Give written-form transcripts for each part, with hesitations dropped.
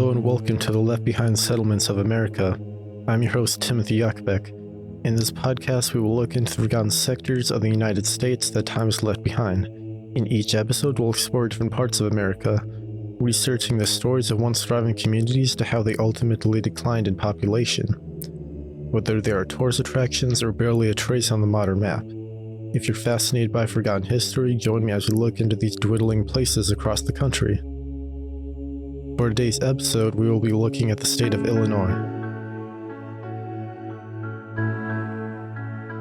Hello and welcome to the Left Behind Settlements of America. I'm your host, Timothy Yakoubek. In this podcast, we will look into the forgotten sectors of the United States that time has left behind. In each episode, we'll explore different parts of America, researching the stories of once thriving communities to how they ultimately declined in population, whether they are tourist attractions or barely a trace on the modern map. If you're fascinated by forgotten history, join me as we look into these dwindling places across the country. For today's episode, we will be looking at the state of Illinois.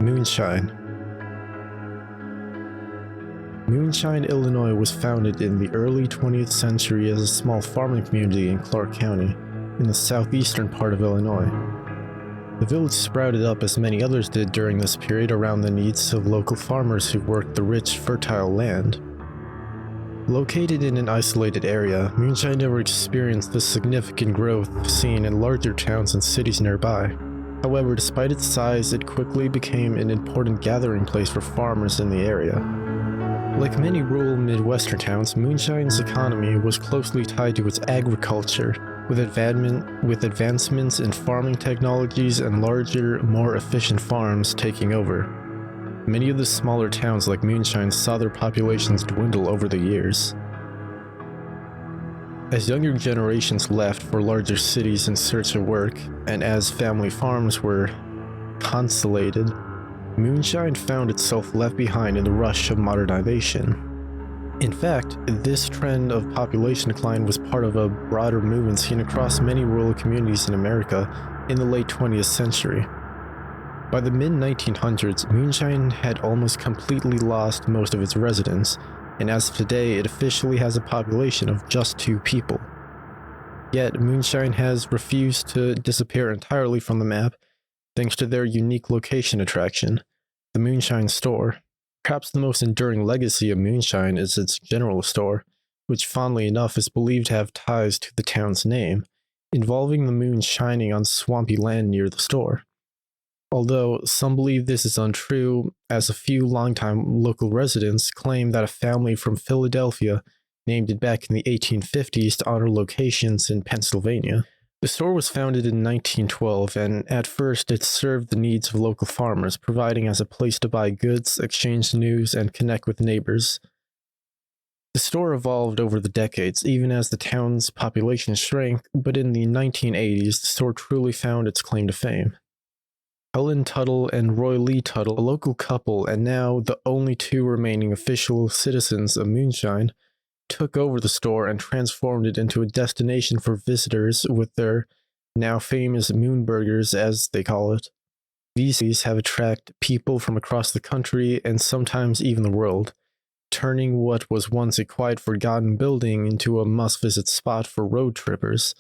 Moonshine. Moonshine, Illinois was founded in the early 20th century as a small farming community in Clark County, in the southeastern part of Illinois. The village sprouted up as many others did during this period around the needs of local farmers who worked the rich, fertile land. Located in an isolated area, Moonshine never experienced the significant growth seen in larger towns and cities nearby. However, despite its size, it quickly became an important gathering place for farmers in the area. Like many rural Midwestern towns, Moonshine's economy was closely tied to its agriculture, with advancements in farming technologies and larger, more efficient farms taking over. Many of the smaller towns like Moonshine saw their populations dwindle over the years. As younger generations left for larger cities in search of work, and as family farms were consolidated, Moonshine found itself left behind in the rush of modernization. In fact, this trend of population decline was part of a broader movement seen across many rural communities in America in the late 20th century. By the mid-1900s, Moonshine had almost completely lost most of its residents, and as of today, it officially has a population of just 2 people. Yet, Moonshine has refused to disappear entirely from the map, thanks to their unique location attraction, the Moonshine Store. Perhaps the most enduring legacy of Moonshine is its general store, which fondly enough is believed to have ties to the town's name, involving the moon shining on swampy land near the store. Although some believe this is untrue, as a few longtime local residents claim that a family from Philadelphia named it back in the 1850s to honor locations in Pennsylvania. The store was founded in 1912, and at first it served the needs of local farmers, providing as a place to buy goods, exchange news, and connect with neighbors. The store evolved over the decades, even as the town's population shrank, but in the 1980s, the store truly found its claim to fame. Helen Tuttle and Roy Lee Tuttle, a local couple and now the only 2 remaining official citizens of Moonshine, took over the store and transformed it into a destination for visitors with their now famous Moonburgers, as they call it. These have attracted people from across the country and sometimes even the world, turning what was once a quiet, forgotten building into a must-visit spot for road trippers.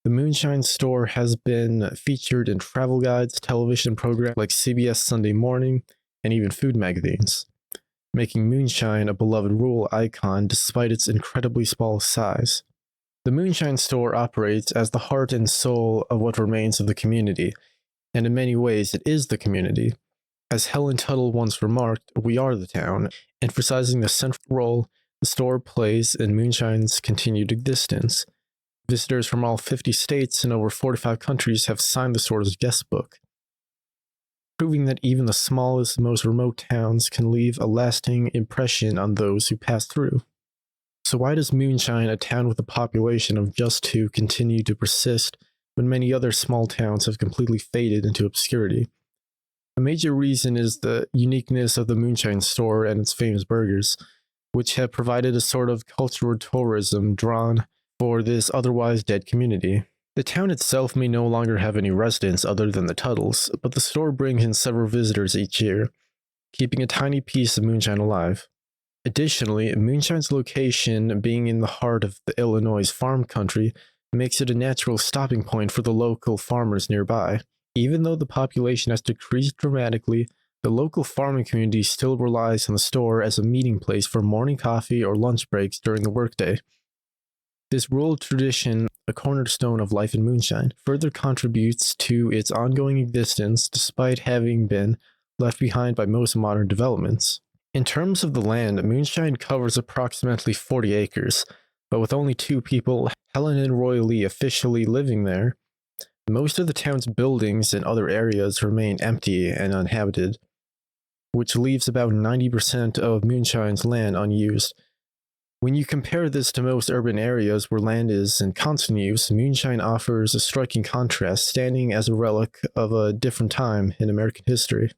The Moonshine Store has been featured in travel guides, television programs like CBS Sunday Morning, and even food magazines, making Moonshine a beloved rural icon despite its incredibly small size. The Moonshine Store operates as the heart and soul of what remains of the community, and in many ways it is the community. As Helen Tuttle once remarked, "We are the town," emphasizing the central role the store plays in Moonshine's continued existence. Visitors from all 50 states and over 45 countries have signed the store's guest book, proving that even the smallest, most remote towns can leave a lasting impression on those who pass through. So why does Moonshine, a town with a population of just 2, continue to persist when many other small towns have completely faded into obscurity? A major reason is the uniqueness of the Moonshine Store and its famous burgers, which have provided a sort of cultural tourism drawn for this otherwise dead community. The town itself may no longer have any residents other than the Tuttles, but the store brings in several visitors each year, keeping a tiny piece of Moonshine alive. Additionally, Moonshine's location being in the heart of the Illinois farm country makes it a natural stopping point for the local farmers nearby. Even though the population has decreased dramatically, the local farming community still relies on the store as a meeting place for morning coffee or lunch breaks during the workday. This rural tradition, a cornerstone of life in Moonshine, further contributes to its ongoing existence despite having been left behind by most modern developments. In terms of the land, Moonshine covers approximately 40 acres, But with only two people, Helen and Roy Lee, officially living there, most of the town's buildings and other areas remain empty and uninhabited, which leaves about 90% of Moonshine's land unused. When you compare this to most urban areas where land is in constant use, Moonshine offers a striking contrast, standing as a relic of a different time in American history.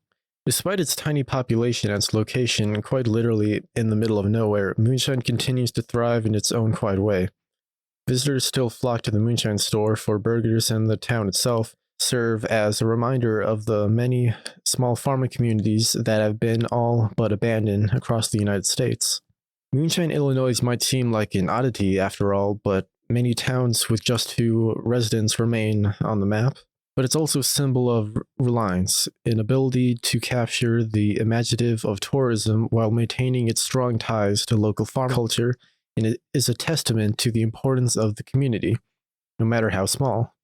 Despite its tiny population and its location quite literally in the middle of nowhere, Moonshine continues to thrive in its own quiet way. Visitors still flock to the Moonshine store for burgers, and the town itself serve as a reminder of the many small farming communities that have been all but abandoned across the United States. Moonshine, Illinois might seem like an oddity after all, but many towns with just 2 residents remain on the map. But it's also a symbol of reliance, an ability to capture the imaginative of tourism while maintaining its strong ties to local farm culture, and it is a testament to the importance of the community, no matter how small.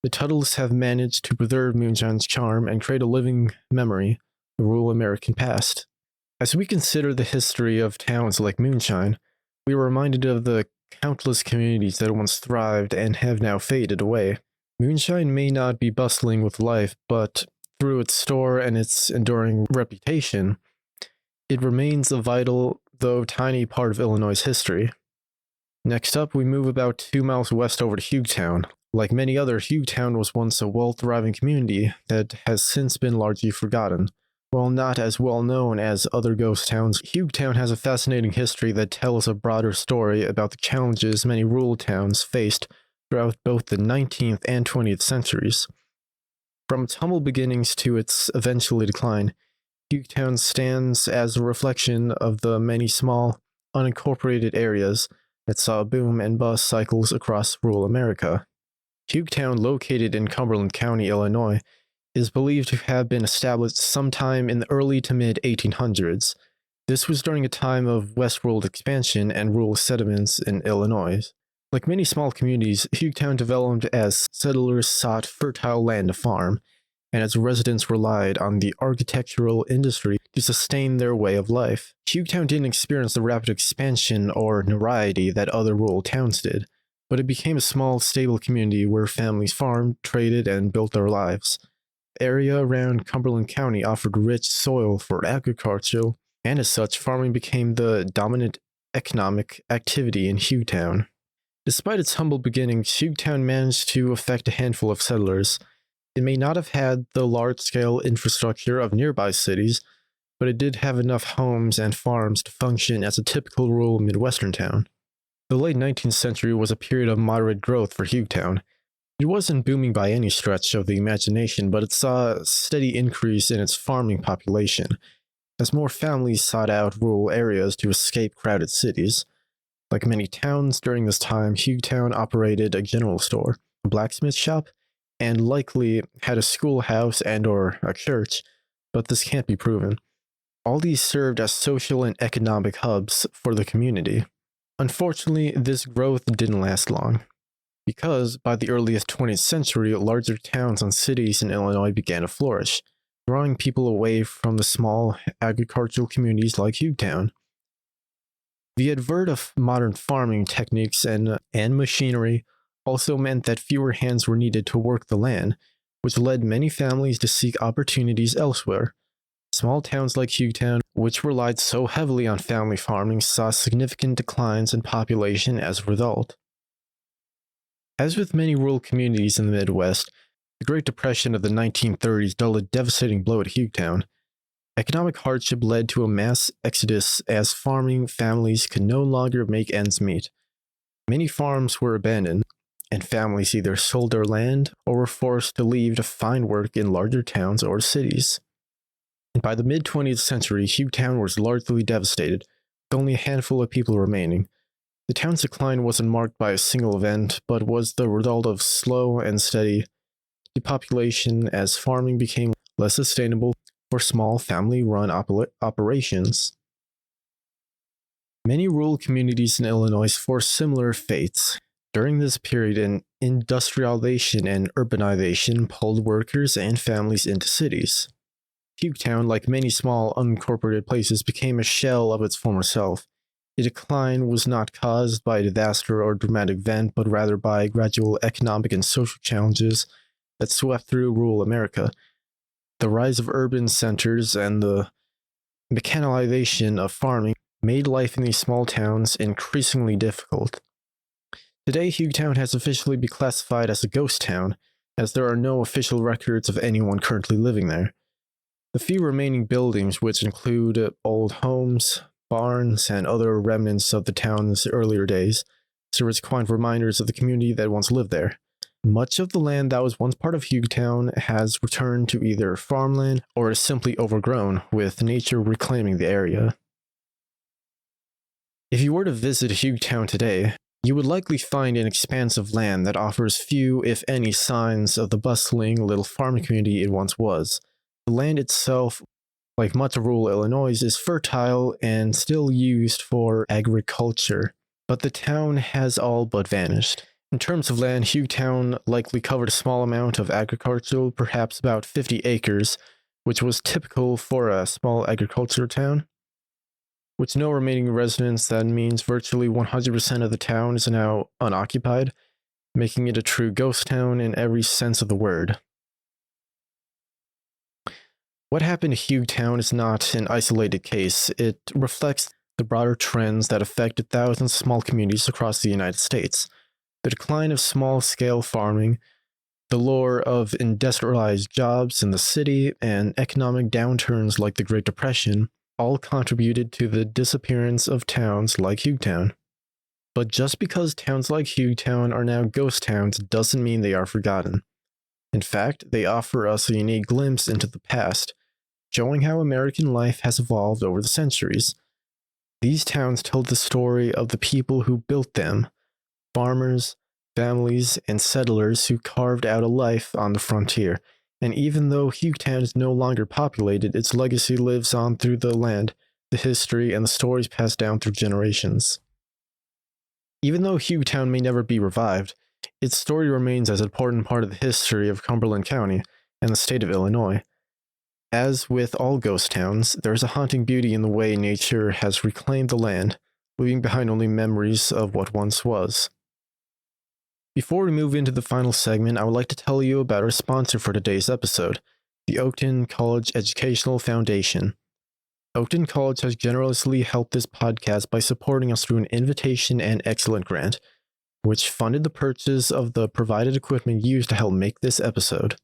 The Tuttles have managed to preserve Moonshine's charm and create a living memory of rural American past. As we consider the history of towns like Moonshine, we are reminded of the countless communities that once thrived and have now faded away. Moonshine may not be bustling with life, but through its store and its enduring reputation, it remains a vital, though tiny, part of Illinois' history. Next up, we move about 2 miles west over to Hughtown. Like many other, Hughtown was once a well-thriving community that has since been largely forgotten. While not as well known as other ghost towns, Hughtown has a fascinating history that tells a broader story about the challenges many rural towns faced throughout both the 19th and 20th centuries. From its humble beginnings to its eventual decline, Hughtown stands as a reflection of the many small, unincorporated areas that saw boom and bust cycles across rural America. Hughtown, located in Cumberland County, Illinois, is believed to have been established sometime in the early to mid-1800s. This was during a time of westward expansion and rural settlements in Illinois. Like many small communities, Hughtown developed as settlers sought fertile land to farm, and as residents relied on the architectural industry to sustain their way of life. Hughtown didn't experience the rapid expansion or notoriety that other rural towns did, but it became a small, stable community where families farmed, traded, and built their lives. The area around Cumberland County offered rich soil for agriculture, and as such, farming became the dominant economic activity in Hughtown. Despite its humble beginnings, Hughtown managed to affect a handful of settlers. It may not have had the large-scale infrastructure of nearby cities, but it did have enough homes and farms to function as a typical rural Midwestern town. The late 19th century was a period of moderate growth for Hughtown. It wasn't booming by any stretch of the imagination, but it saw a steady increase in its farming population, as more families sought out rural areas to escape crowded cities. Like many towns during this time, Hughtown operated a general store, a blacksmith shop, and likely had a schoolhouse and/or a church, but this can't be proven. All these served as social and economic hubs for the community. Unfortunately, this growth didn't last long, because by the earliest 20th century, larger towns and cities in Illinois began to flourish, drawing people away from the small agricultural communities like Hughtown. The advent of modern farming techniques and machinery also meant that fewer hands were needed to work the land, which led many families to seek opportunities elsewhere. Small towns like Hughtown, which relied so heavily on family farming, saw significant declines in population as a result. As with many rural communities in the Midwest, the Great Depression of the 1930s dealt a devastating blow at Hughtown. Economic hardship led to a mass exodus as farming families could no longer make ends meet. Many farms were abandoned, and families either sold their land or were forced to leave to find work in larger towns or cities. And by the mid-20th century, Hughtown was largely devastated, with only a handful of people remaining. The town's decline wasn't marked by a single event, but was the result of slow and steady depopulation as farming became less sustainable for small family-run operations. Many rural communities in Illinois faced similar fates. During this period, industrialization and urbanization pulled workers and families into cities. Hughtown, like many small, unincorporated places, became a shell of its former self. The decline was not caused by a disaster or dramatic event, but rather by gradual economic and social challenges that swept through rural America. The rise of urban centers and the mechanization of farming made life in these small towns increasingly difficult. Today, Hughtown has officially been classified as a ghost town, as there are no official records of anyone currently living there. The few remaining buildings, which include old homes, barns, and other remnants of the town's earlier days, serve as quaint reminders of the community that once lived there. Much of the land that was once part of Hughtown has returned to either farmland or is simply overgrown, with nature reclaiming the area. If you were to visit Hughtown today, you would likely find an expanse of land that offers few, if any, signs of the bustling little farming community it once was. The land itself, like much of rural Illinois, is fertile and still used for agriculture, but the town has all but vanished. In terms of land, Hughtown likely covered a small amount of agriculture, perhaps about 50 acres, which was typical for a small agriculture town. With no remaining residents, that means virtually 100% of the town is now unoccupied, making it a true ghost town in every sense of the word. What happened to Hughtown is not an isolated case. It reflects the broader trends that affected thousands of small communities across the United States. The decline of small-scale farming, the lure of industrialized jobs in the city, and economic downturns like the Great Depression all contributed to the disappearance of towns like Hughtown. But just because towns like Hughtown are now ghost towns doesn't mean they are forgotten. In fact, they offer us a unique glimpse into the past, showing how American life has evolved over the centuries. These towns tell the story of the people who built them, farmers, families, and settlers who carved out a life on the frontier. And even though Hughtown is no longer populated, its legacy lives on through the land, the history, and the stories passed down through generations. Even though Hughtown may never be revived, its story remains as an important part of the history of Cumberland County and the state of Illinois. As with all ghost towns, there is a haunting beauty in the way nature has reclaimed the land, leaving behind only memories of what once was. Before we move into the final segment, I would like to tell you about our sponsor for today's episode, the Oakton College Educational Foundation. Oakton College has generously helped this podcast by supporting us through an invitation and excellent grant, which funded the purchase of the provided equipment used to help make this episode.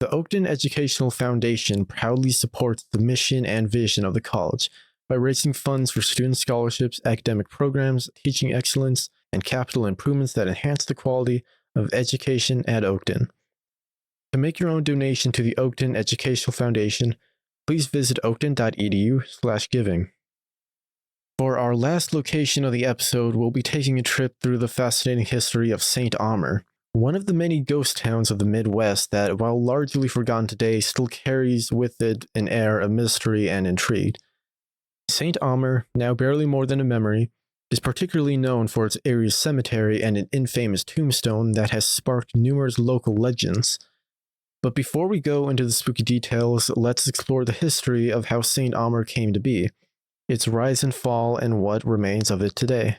The Oakton Educational Foundation proudly supports the mission and vision of the college by raising funds for student scholarships, academic programs, teaching excellence, and capital improvements that enhance the quality of education at Oakton. To make your own donation to the Oakton Educational Foundation, please visit oakton.edu/giving. For our last location of the episode, we'll be taking a trip through the fascinating history of St. Omer, one of the many ghost towns of the Midwest that, while largely forgotten today, still carries with it an air of mystery and intrigue. St. Omer, now barely more than a memory, is particularly known for its eerie cemetery and an infamous tombstone that has sparked numerous local legends. But before we go into the spooky details, let's explore the history of how St. Omer came to be, its rise and fall, and what remains of it today.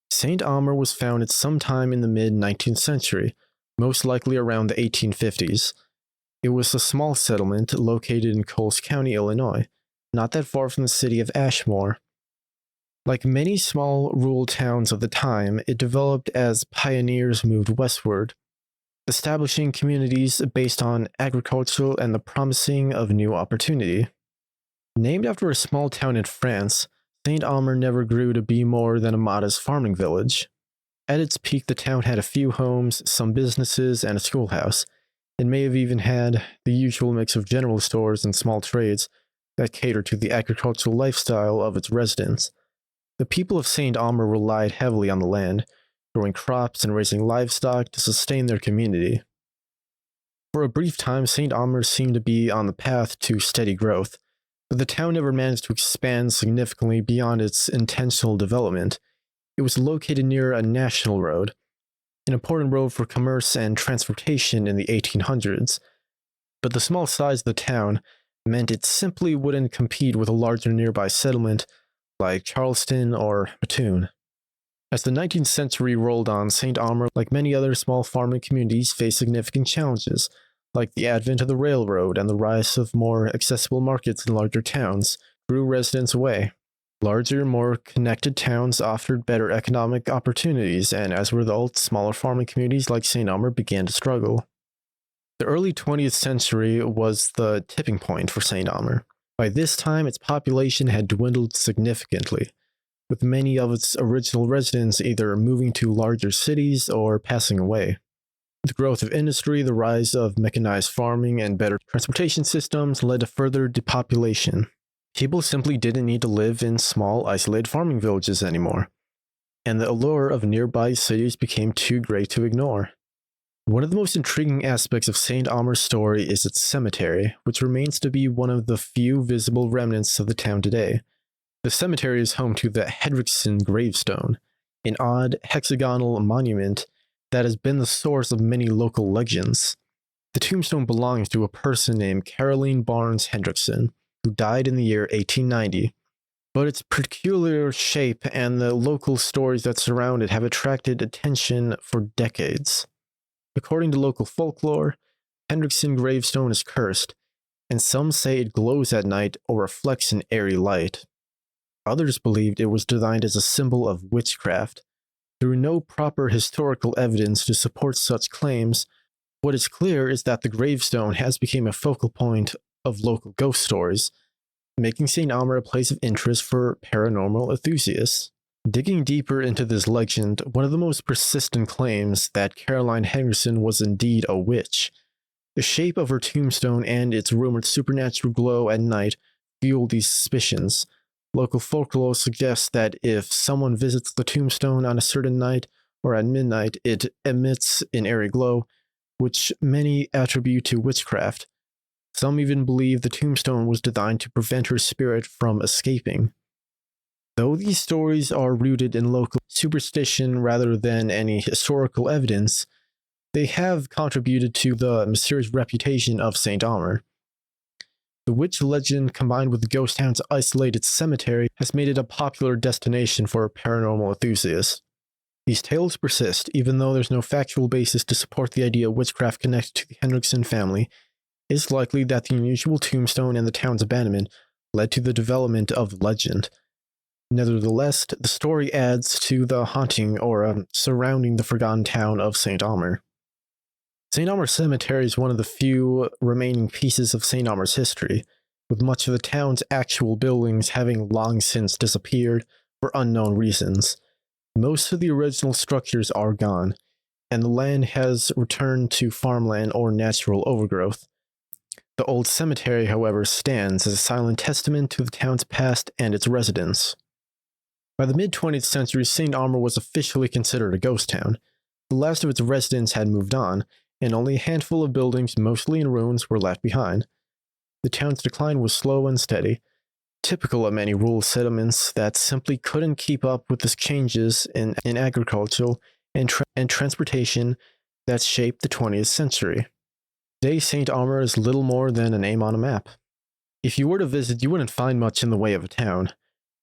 St. Omer was founded sometime in the mid-19th century, most likely around the 1850s. It was a small settlement located in Coles County, Illinois, not that far from the city of Ashmore. Like many small rural towns of the time, it developed as pioneers moved westward, establishing communities based on agriculture and the promising of new opportunity. Named after a small town in France, St. Omer never grew to be more than a modest farming village. At its peak, the town had a few homes, some businesses, and a schoolhouse. It may have even had the usual mix of general stores and small trades that catered to the agricultural lifestyle of its residents. The people of St. Omer relied heavily on the land, growing crops and raising livestock to sustain their community. For a brief time, St. Omer seemed to be on the path to steady growth, but the town never managed to expand significantly beyond its intentional development. It was located near a national road, an important road for commerce and transportation in the 1800s, but the small size of the town meant it simply wouldn't compete with a larger nearby settlement like Charleston or Mattoon. As the 19th century rolled on, St. Omer, like many other small farming communities, faced significant challenges, like the advent of the railroad and the rise of more accessible markets in larger towns, drew residents away. Larger, more connected towns offered better economic opportunities, and as a result, smaller farming communities like St. Omer began to struggle. The early 20th century was the tipping point for St. Omer. By this time, its population had dwindled significantly, with many of its original residents either moving to larger cities or passing away. The growth of industry, the rise of mechanized farming, and better transportation systems led to further depopulation. People simply didn't need to live in small, isolated farming villages anymore, and the allure of nearby cities became too great to ignore. One of the most intriguing aspects of St. Omer's story is its cemetery, which remains to be one of the few visible remnants of the town today. The cemetery is home to the Hendrickson gravestone, an odd hexagonal monument that has been the source of many local legends. The tombstone belongs to a person named Caroline Barnes Hendrickson, who died in the year 1890, but its peculiar shape and the local stories that surround it have attracted attention for decades. According to local folklore, Hendrickson gravestone is cursed, and some say it glows at night or reflects an airy light. Others believed it was designed as a symbol of witchcraft. There is no proper historical evidence to support such claims. What is clear is that the gravestone has become a focal point of local ghost stories, making St. Omer a place of interest for paranormal enthusiasts. Digging deeper into this legend, one of the most persistent claims that Caroline Hendrickson was indeed a witch. The shape of her tombstone and its rumored supernatural glow at night fueled these suspicions. Local folklore suggests that if someone visits the tombstone on a certain night or at midnight, it emits an airy glow, which many attribute to witchcraft. Some even believe the tombstone was designed to prevent her spirit from escaping. Though these stories are rooted in local superstition rather than any historical evidence, they have contributed to the mysterious reputation of St. Omer. The witch legend, combined with the ghost town's isolated cemetery, has made it a popular destination for paranormal enthusiasts. These tales persist, even though there's no factual basis to support the idea of witchcraft connected to the Hendrickson family. It's likely that the unusual tombstone and the town's abandonment led to the development of the legend. Nevertheless, the story adds to the haunting aura surrounding the forgotten town of St. Omer. St. Omer Cemetery is one of the few remaining pieces of St. Omer's history, with much of the town's actual buildings having long since disappeared for unknown reasons. Most of the original structures are gone, and the land has returned to farmland or natural overgrowth. The old cemetery, however, stands as a silent testament to the town's past and its residents. By the mid-20th century, St. Omer was officially considered a ghost town. The last of its residents had moved on, and only a handful of buildings, mostly in ruins, were left behind. The town's decline was slow and steady, typical of many rural settlements that simply couldn't keep up with the changes in agriculture and transportation that shaped the 20th century. Today, St. Omer is little more than a name on a map. If you were to visit, you wouldn't find much in the way of a town,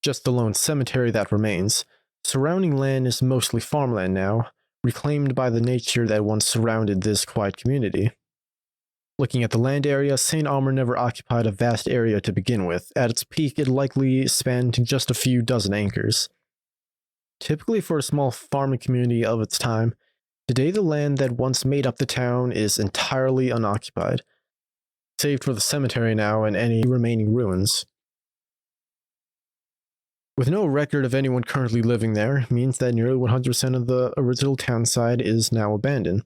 just the lone cemetery that remains. Surrounding land is mostly farmland now, reclaimed by the nature that once surrounded this quiet community. Looking at the land area, St. Omer never occupied a vast area to begin with. At its peak, it likely spanned just a few dozen acres. Typically for a small farming community of its time, today the land that once made up the town is entirely unoccupied, save for the cemetery now and any remaining ruins. With no record of anyone currently living there, means that nearly 100% of the original town site is now abandoned,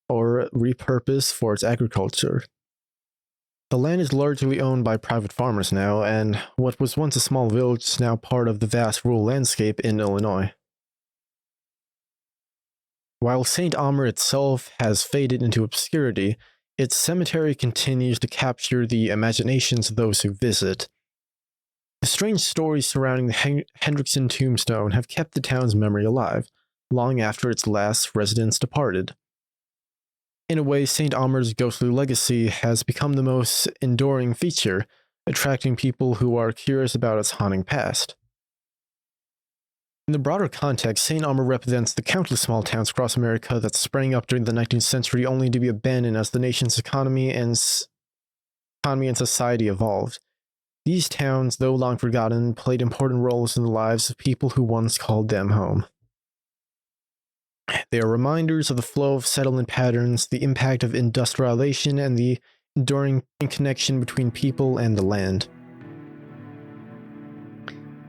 or repurposed for its agriculture. The land is largely owned by private farmers now, and what was once a small village is now part of the vast rural landscape in Illinois. While St. Omer itself has faded into obscurity, its cemetery continues to capture the imaginations of those who visit. The strange stories surrounding the Hendrickson tombstone have kept the town's memory alive, long after its last residents departed. In a way, St. Omer's ghostly legacy has become the most enduring feature, attracting people who are curious about its haunting past. In the broader context, St. Omer represents the countless small towns across America that sprang up during the 19th century only to be abandoned as the nation's economy and society evolved. These towns, though long forgotten, played important roles in the lives of people who once called them home. They are reminders of the flow of settlement patterns, the impact of industrialization, and the enduring connection between people and the land.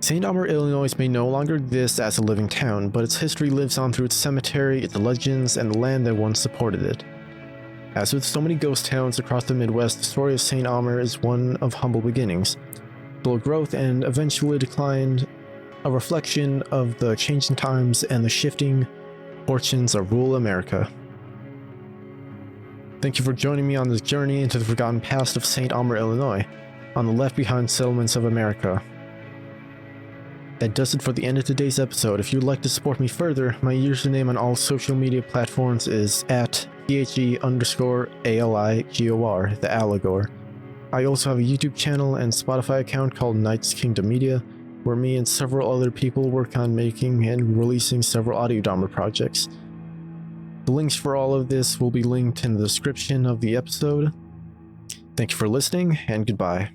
St. Omer, Illinois may no longer exist as a living town, but its history lives on through its cemetery, its legends, and the land that once supported it. As with so many ghost towns across the Midwest, the story of St. Omer is one of humble beginnings, slow growth, and eventually decline, a reflection of the changing times and the shifting fortunes of rural America. Thank you for joining me on this journey into the forgotten past of St. Omer, Illinois, on the left-behind settlements of America. That does it for the end of today's episode. If you'd like to support me further, my username on all social media platforms is @THE_ALIGOR, the Alligor. I also have a YouTube channel and Spotify account called Knights Kingdom Media, where me and several other people work on making and releasing several audio drama projects. The links for all of this will be linked in the description of the episode. Thank you for listening, and goodbye.